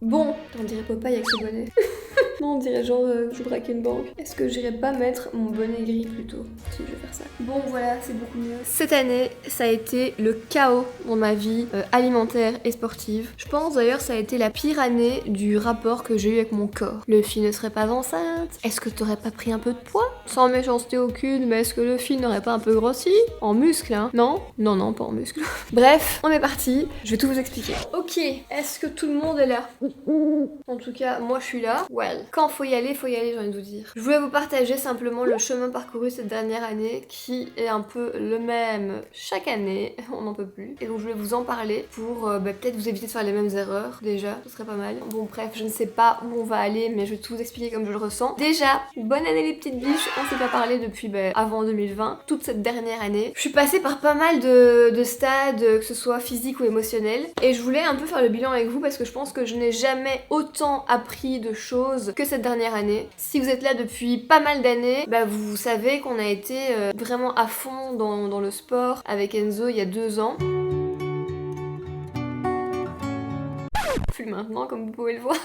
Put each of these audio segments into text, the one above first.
Bon, on dirait Popeye avec ce bonnet. Non, on dirait genre je braque une banque. Est-ce que j'irais pas mettre mon bonnet gris plutôt? Si, je vais faire ça. Bon, voilà, c'est beaucoup mieux. Cette année, ça a été le chaos dans ma vie alimentaire et sportive. Je pense d'ailleurs ça a été la pire année du rapport que j'ai eu avec mon corps. Luffy ne serait pas enceinte. Est-ce que t'aurais pas pris un peu de poids? Sans méchanceté aucune, mais est-ce que Luffy n'aurait pas un peu grossi? En muscle, hein? Non? Non, non, pas en muscle. Bref, on est parti. Je vais tout vous expliquer. Ok, est-ce que tout le monde est là? En tout cas, moi je suis là. Well, quand faut y aller, j'ai envie de vous dire. Je voulais vous partager simplement le chemin parcouru cette dernière année qui est un peu le même chaque année, on n'en peut plus. Et donc je voulais vous en parler pour peut-être vous éviter de faire les mêmes erreurs déjà, ce serait pas mal. Bon bref, je ne sais pas où on va aller, mais je vais tout vous expliquer comme je le ressens. Déjà, bonne année les petites biches, on s'est pas parlé depuis avant 2020, toute cette dernière année. Je suis passée par pas mal de stades, que ce soit physique ou émotionnel, et je voulais un peu faire le bilan avec vous parce que je pense que je n'ai jamais autant appris de choses que cette dernière année. Si vous êtes là depuis pas mal d'années, vous savez qu'on a été vraiment à fond dans le sport avec Enzo il y a 2 ans. Plus maintenant, comme vous pouvez le voir.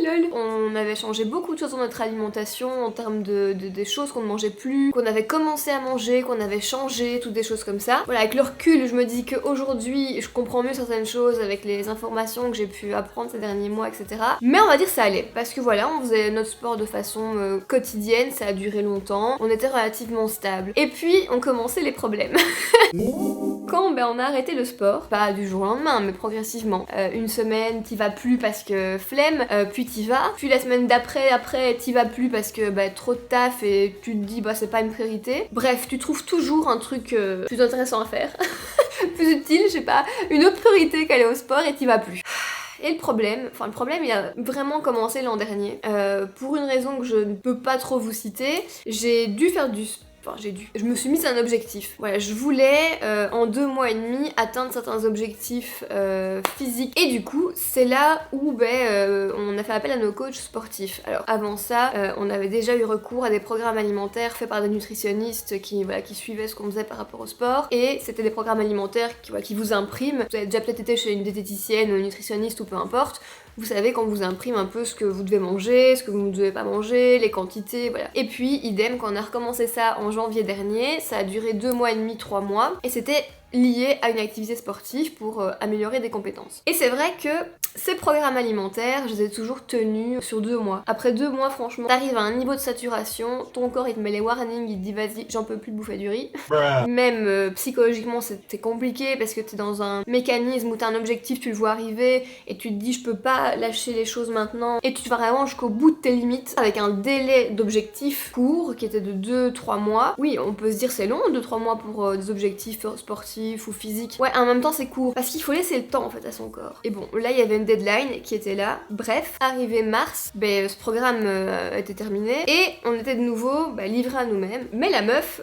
Lol. On avait changé beaucoup de choses dans notre alimentation en termes des choses qu'on ne mangeait plus, qu'on avait commencé à manger, qu'on avait changé, toutes des choses comme ça. Voilà, avec le recul, je me dis qu'aujourd'hui, je comprends mieux certaines choses avec les informations que j'ai pu apprendre ces derniers mois, etc. Mais on va dire que ça allait, parce que voilà, on faisait notre sport de façon quotidienne, ça a duré longtemps, on était relativement stable. Et puis, on commençait les problèmes. Quand on a arrêté le sport, pas du jour au lendemain, mais progressivement. Une semaine, t'y vas plus parce que flemme, puis t'y vas. Puis la semaine d'après, t'y vas plus parce que trop de taf et tu te dis c'est pas une priorité. Bref, tu trouves toujours un truc plus intéressant à faire, plus utile, je sais pas, une autre priorité qu'aller au sport et t'y vas plus. Et le problème il a vraiment commencé l'an dernier. Pour une raison que je ne peux pas trop vous citer, j'ai dû faire du sport. Je me suis mise un objectif. Voilà, je voulais en 2 mois et demi atteindre certains objectifs physiques. Et du coup, c'est là où on a fait appel à nos coachs sportifs. Alors avant ça, on avait déjà eu recours à des programmes alimentaires faits par des nutritionnistes qui suivaient ce qu'on faisait par rapport au sport. Et c'était des programmes alimentaires qui vous impriment. Vous avez déjà peut-être été chez une diététicienne ou une nutritionniste ou peu importe. Vous savez qu'on vous imprime un peu ce que vous devez manger, ce que vous ne devez pas manger, les quantités, voilà. Et puis, idem, quand on a recommencé ça en janvier dernier, ça a duré 2 mois et demi, 3 mois, et c'était lié à une activité sportive pour améliorer des compétences. Et c'est vrai que ces programmes alimentaires, je les ai toujours tenus sur 2 mois. Après 2 mois, franchement, t'arrives à un niveau de saturation, ton corps il te met les warnings, il te dit vas-y, j'en peux plus de bouffer du riz. Même psychologiquement, c'est compliqué parce que t'es dans un mécanisme où t'as un objectif, tu le vois arriver, et tu te dis je peux pas lâcher les choses maintenant, et tu vas vraiment jusqu'au bout de tes limites, avec un délai d'objectif court qui était de 2-3 mois. Oui, on peut se dire c'est long, 2-3 mois pour des objectifs sportifs ou physique. Ouais, en même temps c'est court parce qu'il faut laisser le temps en fait à son corps. Et bon, là il y avait une deadline qui était là. Bref, arrivé mars, ce programme était terminé et on était de nouveau livrés à nous-mêmes. Mais la meuf,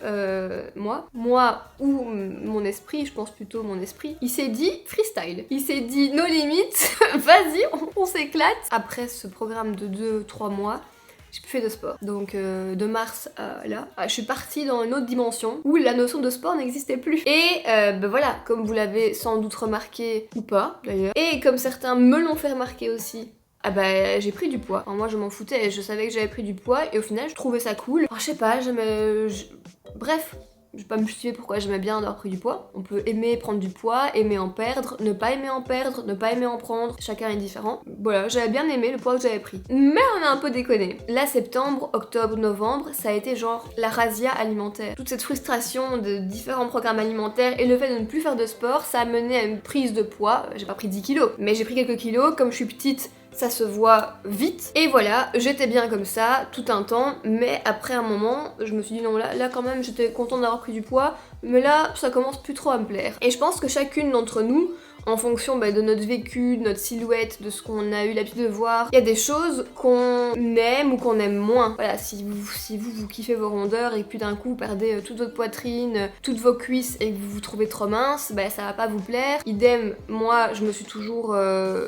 moi ou mon esprit, je pense plutôt mon esprit, il s'est dit freestyle. Il s'est dit no limites, vas-y, on s'éclate. Après ce programme de 2-3 mois, j'ai plus fait de sport. Donc de mars à là, je suis partie dans une autre dimension où la notion de sport n'existait plus. Et voilà, comme vous l'avez sans doute remarqué, ou pas d'ailleurs, et comme certains me l'ont fait remarquer aussi, j'ai pris du poids. Alors, moi je m'en foutais, je savais que j'avais pris du poids et au final je trouvais ça cool. Alors, je sais pas, bref. Je vais pas me justifier pourquoi j'aimais bien avoir pris du poids. On peut aimer prendre du poids, aimer en perdre, ne pas aimer en perdre, ne pas aimer en prendre. Chacun est différent. Voilà, j'avais bien aimé le poids que j'avais pris. Mais on a un peu déconné. Là, septembre, octobre, novembre, ça a été genre la razzia alimentaire. Toute cette frustration de différents programmes alimentaires et le fait de ne plus faire de sport, ça a mené à une prise de poids. J'ai pas pris 10 kilos, mais j'ai pris quelques kilos. Comme je suis petite, ça se voit vite. Et voilà, j'étais bien comme ça, tout un temps, mais après un moment, je me suis dit non, là quand même, j'étais contente d'avoir pris du poids, mais là, ça commence plus trop à me plaire. Et je pense que chacune d'entre nous, en fonction de notre vécu, de notre silhouette, de ce qu'on a eu l'habitude de voir, il y a des choses qu'on aime ou qu'on aime moins. Voilà, si vous kiffez vos rondeurs et puis d'un coup vous perdez toute votre poitrine, toutes vos cuisses et que vous vous trouvez trop mince, ça va pas vous plaire. Idem, moi je me suis toujours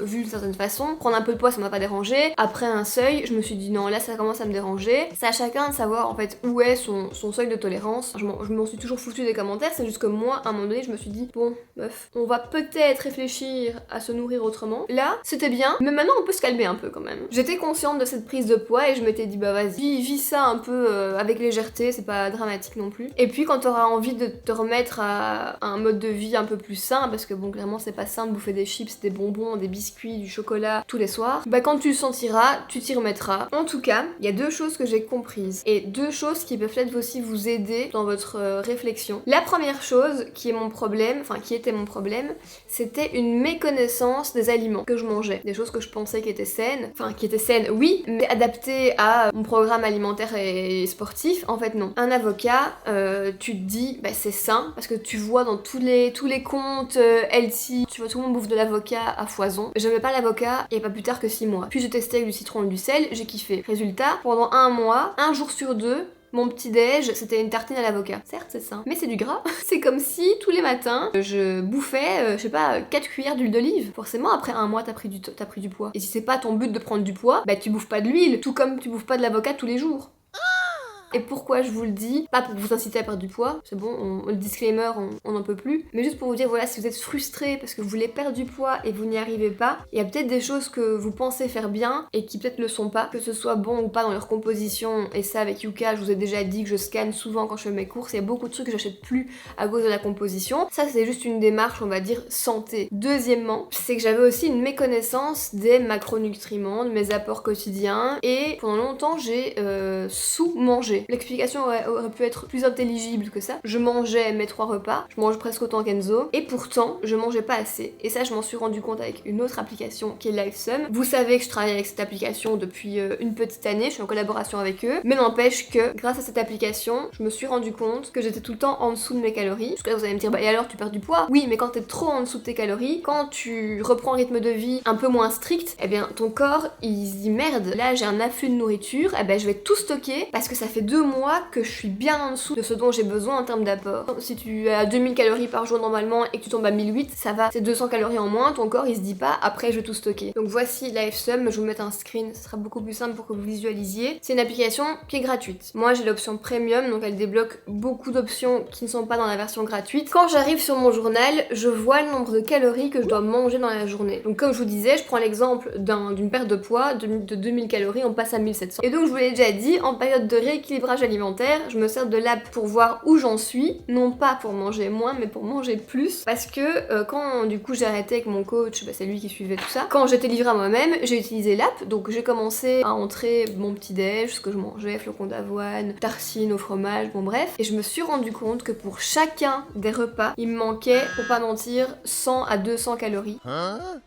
vue d'une certaine façon. Prendre un peu de poids ça m'a pas dérangé. Après un seuil, je me suis dit non, là ça commence à me déranger. C'est à chacun de savoir en fait où est son seuil de tolérance. Je m'en suis toujours foutu des commentaires, c'est juste que moi à un moment donné je me suis dit bon meuf, on va peut-être réfléchir à se nourrir autrement. Là, c'était bien, mais maintenant on peut se calmer un peu quand même. J'étais consciente de cette prise de poids et je m'étais dit bah vas-y, vis ça un peu avec légèreté, c'est pas dramatique non plus. Et puis quand t'auras envie de te remettre à un mode de vie un peu plus sain, parce que bon clairement c'est pas sain de bouffer des chips, des bonbons, des biscuits, du chocolat tous les soirs, bah quand tu le sentiras, tu t'y remettras. En tout cas, il y a deux choses que j'ai comprises et deux choses qui peuvent peut-être aussi vous aider dans votre réflexion. La première chose qui est mon problème, enfin qui était mon problème, c'était une méconnaissance des aliments que je mangeais, des choses que je pensais qui étaient saines, oui, mais adaptées à mon programme alimentaire et sportif, en fait non. Un avocat, tu te dis bah c'est sain parce que tu vois dans tous les comptes healthy, tu vois tout le monde bouffe de l'avocat à foison. J'aimais pas l'avocat il y a pas plus tard que 6 mois. Puis j'ai testé avec du citron et du sel, j'ai kiffé. Résultat, pendant un mois, un jour sur deux, mon petit déj, c'était une tartine à l'avocat. Certes, c'est sain, mais c'est du gras. C'est comme si tous les matins, je bouffais, je sais pas, 4 cuillères d'huile d'olive. Forcément, après un mois, t'as pris du poids. Et si c'est pas ton but de prendre du poids, bah tu bouffes pas de l'huile, tout comme tu bouffes pas de l'avocat tous les jours. Et pourquoi je vous le dis? Pas pour vous inciter à perdre du poids, c'est bon, le disclaimer, on n'en peut plus. Mais juste pour vous dire, voilà, si vous êtes frustré parce que vous voulez perdre du poids et vous n'y arrivez pas, il y a peut-être des choses que vous pensez faire bien et qui peut-être le sont pas, que ce soit bon ou pas dans leur composition. Et ça, avec Yuka, je vous ai déjà dit que je scanne souvent quand je fais mes courses. Il y a beaucoup de trucs que j'achète plus à cause de la composition. Ça, c'est juste une démarche, on va dire, santé. Deuxièmement, c'est que j'avais aussi une méconnaissance des macronutriments, de mes apports quotidiens. Et pendant longtemps, j'ai sous-mangé. L'explication aurait pu être plus intelligible que ça. Je mangeais mes 3 repas, je mange presque autant qu'Enzo, et pourtant je mangeais pas assez. Et ça je m'en suis rendu compte avec une autre application qui est LiveSum. Vous savez que je travaille avec cette application depuis une petite année, je suis en collaboration avec eux, mais n'empêche que grâce à cette application, je me suis rendu compte que j'étais tout le temps en dessous de mes calories. Parce que là vous allez me dire, bah et alors tu perds du poids? Oui, mais quand t'es trop en dessous de tes calories, quand tu reprends un rythme de vie un peu moins strict, eh bien ton corps il se dit merde, là j'ai un afflux de nourriture, eh ben je vais tout stocker parce que ça fait 2 mois que je suis bien en dessous de ce dont j'ai besoin en termes d'apport. Si tu as 2000 calories par jour normalement et que tu tombes à 1008, ça va, c'est 200 calories en moins, ton corps il se dit pas après je vais tout stocker. Donc voici LiveSum, je vais vous mettre un screen, ce sera beaucoup plus simple pour que vous visualisiez. C'est une application qui est gratuite. Moi j'ai l'option premium, donc elle débloque beaucoup d'options qui ne sont pas dans la version gratuite. Quand j'arrive sur mon journal, je vois le nombre de calories que je dois manger dans la journée. Donc comme je vous disais, je prends l'exemple d'une perte de poids, de 2000 calories, on passe à 1700. Et donc je vous l'ai déjà dit, en période de rééquilibrage alimentaire, je me sers de l'app pour voir où j'en suis, non pas pour manger moins, mais pour manger plus. Parce que quand du coup j'ai arrêté avec mon coach, bah, c'est lui qui suivait tout ça, quand j'étais livrée à moi-même, j'ai utilisé l'app, donc j'ai commencé à entrer mon petit déj, ce que je mangeais, flocons d'avoine, tartines au fromage, bon bref, et je me suis rendu compte que pour chacun des repas, il me manquait, pour pas mentir, 100 à 200 calories.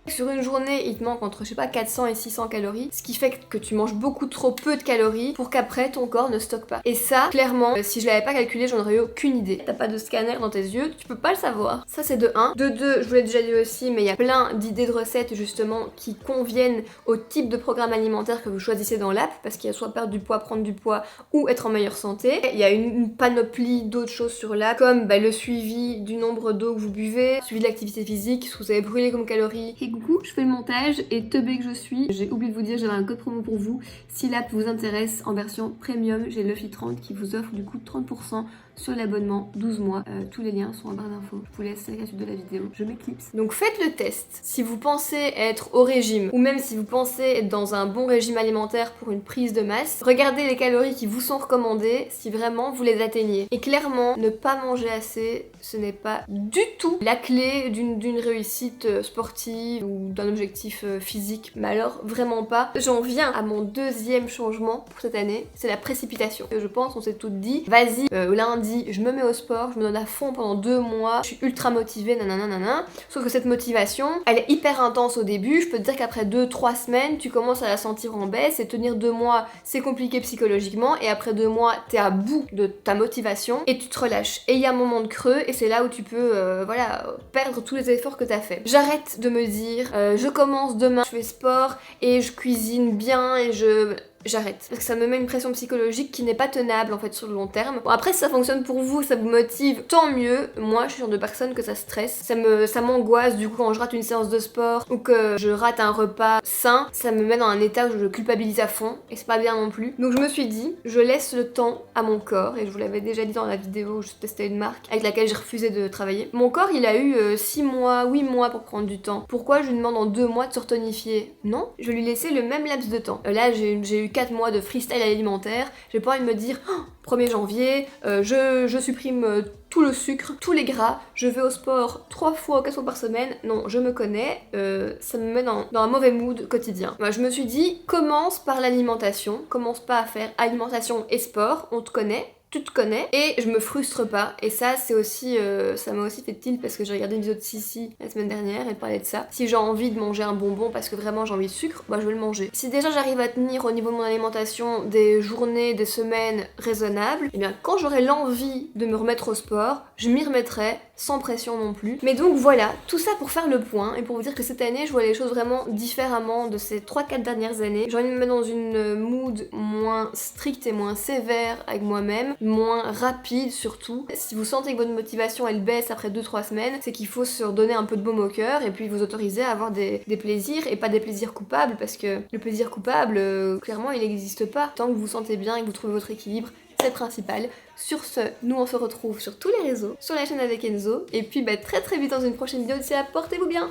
Sur une journée, il te manque entre, je sais pas, 400 et 600 calories, ce qui fait que tu manges beaucoup trop peu de calories pour qu'après ton corps ne stocke pas. Et ça, clairement, si je l'avais pas calculé, j'en aurais eu aucune idée. T'as pas de scanner dans tes yeux, tu peux pas le savoir. Ça c'est de 1. De 2, je vous l'ai déjà dit aussi, mais il y a plein d'idées de recettes justement qui conviennent au type de programme alimentaire que vous choisissez dans l'app, parce qu'il y a soit perdre du poids, prendre du poids ou être en meilleure santé. Il y a une panoplie d'autres choses sur l'app, comme le suivi du nombre d'eau que vous buvez, suivi de l'activité physique, ce que vous avez brûlé comme calories. Et coucou, je fais le montage et teubé que je suis, j'ai oublié de vous dire, j'avais un code promo pour vous. Si l'app vous intéresse, en version premium, j'ai Luffy30 qui vous offre du coup 30% sur l'abonnement 12 mois. Tous les liens sont en barre d'infos. Je vous laisse la suite de la vidéo. Je m'éclipse. Donc faites le test. Si vous pensez être au régime, ou même si vous pensez être dans un bon régime alimentaire pour une prise de masse, regardez les calories qui vous sont recommandées si vraiment vous les atteignez. Et clairement, ne pas manger assez, ce n'est pas du tout la clé d'une réussite sportive ou d'un objectif physique. Mais alors, vraiment pas. J'en viens à mon deuxième changement pour cette année, c'est la précipitation. Je pense, on s'est toutes dit, vas-y, lundi, je me mets au sport, je me donne à fond pendant 2 mois, je suis ultra motivée, nanana. Sauf que cette motivation, elle est hyper intense au début. Je peux te dire qu'après 2-3 semaines, tu commences à la sentir en baisse, et tenir 2 mois, c'est compliqué psychologiquement, et après 2 mois, t'es à bout de ta motivation, et tu te relâches. Et il y a un moment de creux, et c'est là où tu peux, perdre tous les efforts que t'as fait. J'arrête de me dire, je commence demain, je fais sport, et je cuisine bien, et je... j'arrête. Parce que ça me met une pression psychologique qui n'est pas tenable en fait sur le long terme. Bon, après si ça fonctionne pour vous, ça vous motive, tant mieux. Moi je suis le genre de personne que ça stresse. Ça m'angoisse du coup quand je rate une séance de sport ou que je rate un repas sain, ça me met dans un état où je culpabilise à fond et c'est pas bien non plus. Donc je me suis dit, je laisse le temps à mon corps, et je vous l'avais déjà dit dans la vidéo où je testais une marque avec laquelle j'ai refusé de travailler. Mon corps il a eu 6 mois, 8 mois pour prendre du temps. Pourquoi je lui demande en 2 mois de se retonifier? Non, je vais lui laisser le même laps de temps. Là j'ai eu 4 mois de freestyle alimentaire, j'ai pas envie de me dire oh, 1er janvier, je supprime tout le sucre, tous les gras, je vais au sport 3 fois ou 4 fois par semaine. Non, je me connais, ça me met dans un mauvais mood quotidien. Moi, je me suis dit, commence par l'alimentation, commence pas à faire alimentation et sport, on te connaît. Tu te connais et je me frustre pas, et ça c'est aussi ça m'a aussi fait tilt parce que j'ai regardé une vidéo de Sissi la semaine dernière, elle parlait de ça. Si j'ai envie de manger un bonbon parce que vraiment j'ai envie de sucre, bah je vais le manger. Si déjà j'arrive à tenir au niveau de mon alimentation des journées, des semaines raisonnables, et bien quand j'aurai l'envie de me remettre au sport, je m'y remettrai sans pression non plus. Mais donc voilà, tout ça pour faire le point et pour vous dire que cette année je vois les choses vraiment différemment de ces 3-4 dernières années. J'ai envie de me mettre dans une mood moins stricte et moins sévère avec moi-même, moins rapide surtout. Si vous sentez que votre motivation elle baisse après 2-3 semaines, c'est qu'il faut se redonner un peu de baume au cœur et puis vous autoriser à avoir des plaisirs et pas des plaisirs coupables, parce que le plaisir coupable, clairement il n'existe pas. Tant que vous vous sentez bien et que vous trouvez votre équilibre, c'est le principal. Sur ce, nous on se retrouve sur tous les réseaux, sur la chaîne avec Enzo, et puis très très vite dans une prochaine vidéo. D'ici là, portez-vous bien.